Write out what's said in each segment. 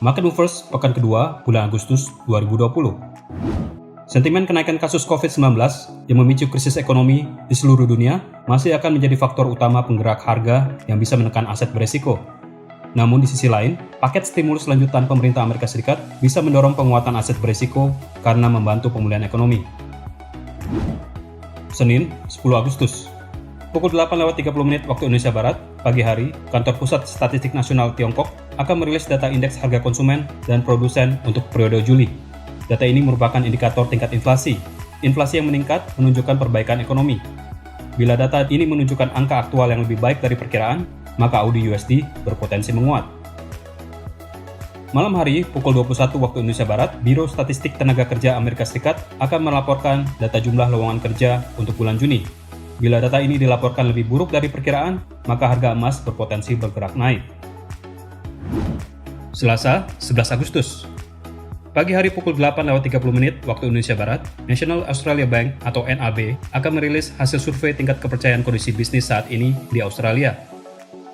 Market Movers pekan kedua bulan Agustus 2020. Sentimen kenaikan kasus COVID-19 yang memicu krisis ekonomi di seluruh dunia masih akan menjadi faktor utama penggerak harga yang bisa menekan aset beresiko. Namun di sisi lain, paket stimulus lanjutan pemerintah Amerika Serikat bisa mendorong penguatan aset beresiko karena membantu pemulihan ekonomi. Senin, 10 Agustus. Pukul 8.30 waktu Indonesia Barat, pagi hari, Kantor Pusat Statistik Nasional Tiongkok akan merilis data indeks harga konsumen dan produsen untuk periode Juli. Data ini merupakan indikator tingkat inflasi. Inflasi yang meningkat menunjukkan perbaikan ekonomi. Bila data ini menunjukkan angka aktual yang lebih baik dari perkiraan, maka AUD/USD berpotensi menguat. Malam hari, pukul 21 waktu Indonesia Barat, Biro Statistik Tenaga Kerja Amerika Serikat akan melaporkan data jumlah lowongan kerja untuk bulan Juni. Bila data ini dilaporkan lebih buruk dari perkiraan, maka harga emas berpotensi bergerak naik. Selasa, 11 Agustus. Pagi hari pukul 8.30 waktu Indonesia Barat, National Australia Bank atau NAB akan merilis hasil survei tingkat kepercayaan kondisi bisnis saat ini di Australia.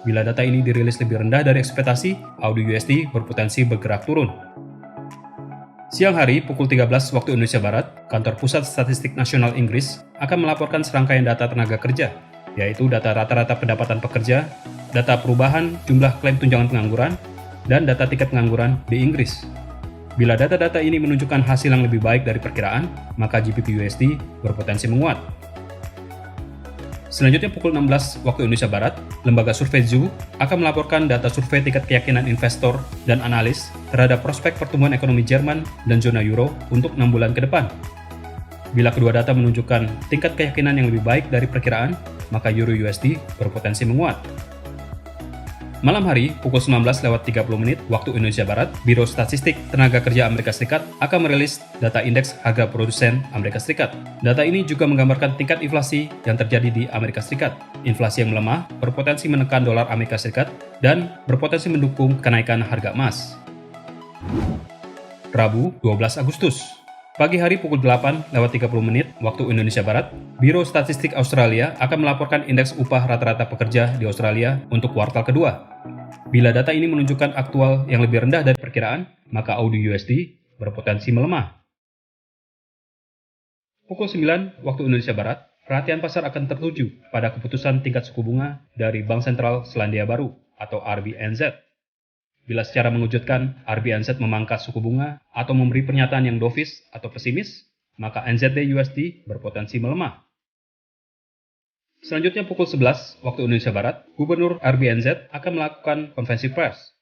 Bila data ini dirilis lebih rendah dari ekspektasi, AUD/USD berpotensi bergerak turun. Siang hari pukul 13 waktu Indonesia Barat, Kantor Pusat Statistik Nasional Inggris akan melaporkan serangkaian data tenaga kerja, yaitu data rata-rata pendapatan pekerja, data perubahan jumlah klaim tunjangan pengangguran, dan data tingkat pengangguran di Inggris. Bila data-data ini menunjukkan hasil yang lebih baik dari perkiraan, maka GBP/USD berpotensi menguat. Selanjutnya pukul 16 waktu Indonesia Barat, lembaga survei Zoo akan melaporkan data survei tingkat keyakinan investor dan analis terhadap prospek pertumbuhan ekonomi Jerman dan zona Euro untuk 6 bulan ke depan. Bila kedua data menunjukkan tingkat keyakinan yang lebih baik dari perkiraan, maka Euro/USD berpotensi menguat. Malam hari, pukul 19.30 waktu Indonesia Barat, Biro Statistik Tenaga Kerja Amerika Serikat akan merilis data indeks harga produsen Amerika Serikat. Data ini juga menggambarkan tingkat inflasi yang terjadi di Amerika Serikat. Inflasi yang melemah berpotensi menekan dolar Amerika Serikat dan berpotensi mendukung kenaikan harga emas. Rabu, 12 Agustus. Pagi hari pukul 8.30 waktu Indonesia Barat, Biro Statistik Australia akan melaporkan indeks upah rata-rata pekerja di Australia untuk kuartal kedua. Bila data ini menunjukkan aktual yang lebih rendah dari perkiraan, maka AUD/USD berpotensi melemah. Pukul 9 waktu Indonesia Barat, perhatian pasar akan tertuju pada keputusan tingkat suku bunga dari Bank Sentral Selandia Baru atau RBNZ. Bila secara mengejutkan RBNZ memangkas suku bunga atau memberi pernyataan yang dovish atau pesimis, maka NZD/USD berpotensi melemah. Selanjutnya pukul 11 waktu Indonesia Barat, Gubernur RBNZ akan melakukan konferensi pers.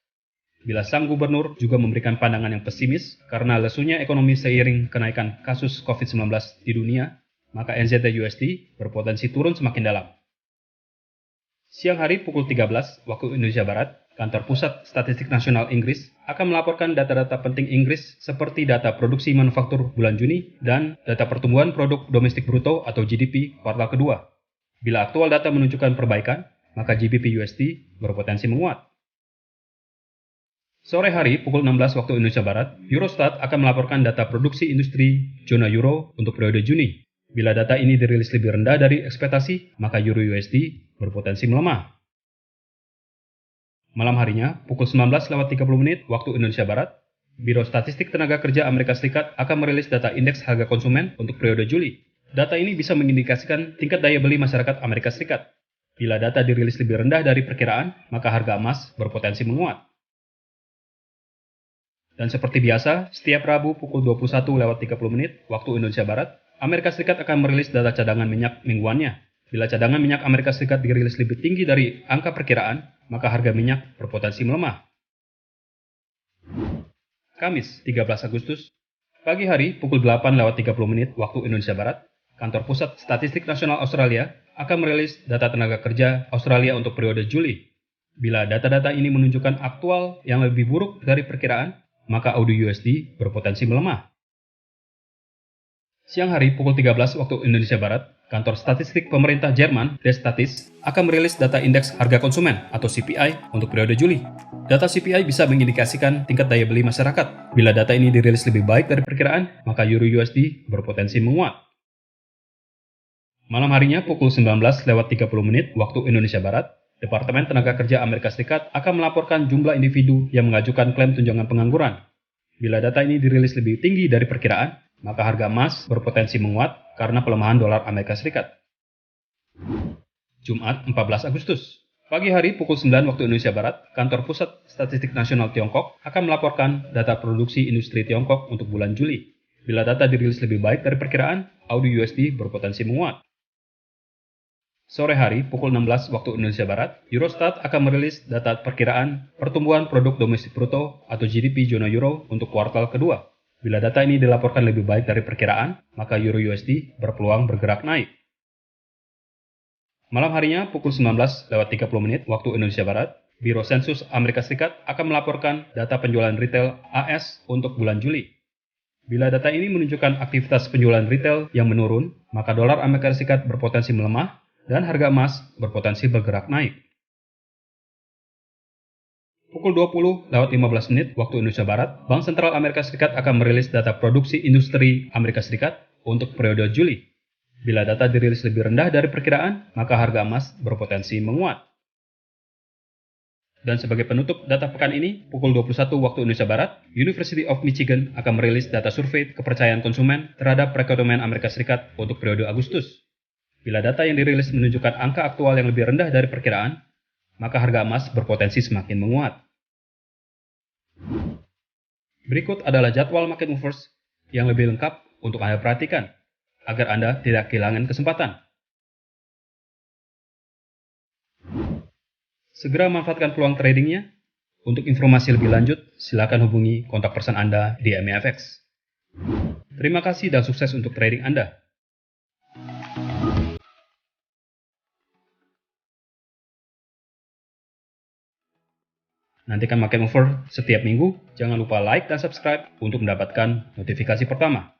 Bila sang gubernur juga memberikan pandangan yang pesimis karena lesunya ekonomi seiring kenaikan kasus COVID-19 di dunia, maka NZD/USD berpotensi turun semakin dalam. Siang hari pukul 13 waktu Indonesia Barat, Kantor Pusat Statistik Nasional Inggris akan melaporkan data-data penting Inggris seperti data produksi manufaktur bulan Juni dan data pertumbuhan produk domestik bruto atau GDP kuartal kedua. Bila aktual data menunjukkan perbaikan, maka GBP/USD berpotensi menguat. Sore hari pukul 16 waktu Indonesia Barat, Eurostat akan melaporkan data produksi industri zona Euro untuk periode Juni. Bila data ini dirilis lebih rendah dari ekspektasi, maka Euro/USD berpotensi melemah. Malam harinya, pukul 19.30 waktu Indonesia Barat, Biro Statistik Tenaga Kerja Amerika Serikat akan merilis data indeks harga konsumen untuk periode Juli. Data ini bisa mengindikasikan tingkat daya beli masyarakat Amerika Serikat. Bila data dirilis lebih rendah dari perkiraan, maka harga emas berpotensi menguat. Dan seperti biasa, setiap Rabu pukul 21.30 waktu Indonesia Barat, Amerika Serikat akan merilis data cadangan minyak mingguannya. Bila cadangan minyak Amerika Serikat dirilis lebih tinggi dari angka perkiraan, maka harga minyak berpotensi melemah. Kamis, 13 Agustus. Pagi hari, pukul 8.30 waktu Indonesia Barat, Kantor Pusat Statistik Nasional Australia akan merilis data tenaga kerja Australia untuk periode Juli. Bila data-data ini menunjukkan aktual yang lebih buruk dari perkiraan, maka AUD/USD berpotensi melemah. Siang hari pukul 13 waktu Indonesia Barat, Kantor Statistik Pemerintah Jerman, Destatis, akan merilis data indeks harga konsumen atau CPI untuk periode Juli. Data CPI bisa mengindikasikan tingkat daya beli masyarakat. Bila data ini dirilis lebih baik dari perkiraan, maka Euro/USD berpotensi menguat. Malam harinya pukul 19.30 waktu Indonesia Barat, Departemen Tenaga Kerja Amerika Serikat akan melaporkan jumlah individu yang mengajukan klaim tunjangan pengangguran. Bila data ini dirilis lebih tinggi dari perkiraan, maka harga emas berpotensi menguat karena pelemahan dolar Amerika Serikat. Jumat 14 Agustus. Pagi hari pukul 9 waktu Indonesia Barat, Kantor Pusat Statistik Nasional Tiongkok akan melaporkan data produksi industri Tiongkok untuk bulan Juli. Bila data dirilis lebih baik dari perkiraan, AUD/USD berpotensi menguat. Sore hari, pukul 16 waktu Indonesia Barat, Eurostat akan merilis data perkiraan pertumbuhan produk domestik bruto atau GDP zona euro untuk kuartal kedua. Bila data ini dilaporkan lebih baik dari perkiraan, maka Euro/USD berpeluang bergerak naik. Malam harinya, pukul 19:30 waktu Indonesia Barat, Biro Sensus Amerika Serikat akan melaporkan data penjualan retail AS untuk bulan Juli. Bila data ini menunjukkan aktivitas penjualan retail yang menurun, maka dolar Amerika Serikat berpotensi melemah dan harga emas berpotensi bergerak naik. Pukul 20:15 waktu Indonesia Barat, Bank Sentral Amerika Serikat akan merilis data produksi industri Amerika Serikat untuk periode Juli. Bila data dirilis lebih rendah dari perkiraan, maka harga emas berpotensi menguat. Dan sebagai penutup data pekan ini, pukul 21 waktu Indonesia Barat, University of Michigan akan merilis data survei kepercayaan konsumen terhadap perekonomian Amerika Serikat untuk periode Agustus. Bila data yang dirilis menunjukkan angka aktual yang lebih rendah dari perkiraan, maka harga emas berpotensi semakin menguat. Berikut adalah jadwal market movers yang lebih lengkap untuk Anda perhatikan, agar Anda tidak kehilangan kesempatan. Segera manfaatkan peluang tradingnya. Untuk informasi lebih lanjut, silakan hubungi kontak person Anda di MEFX. Terima kasih dan sukses untuk trading Anda. Nantikan Market Mover setiap minggu. Jangan lupa like dan subscribe untuk mendapatkan notifikasi pertama.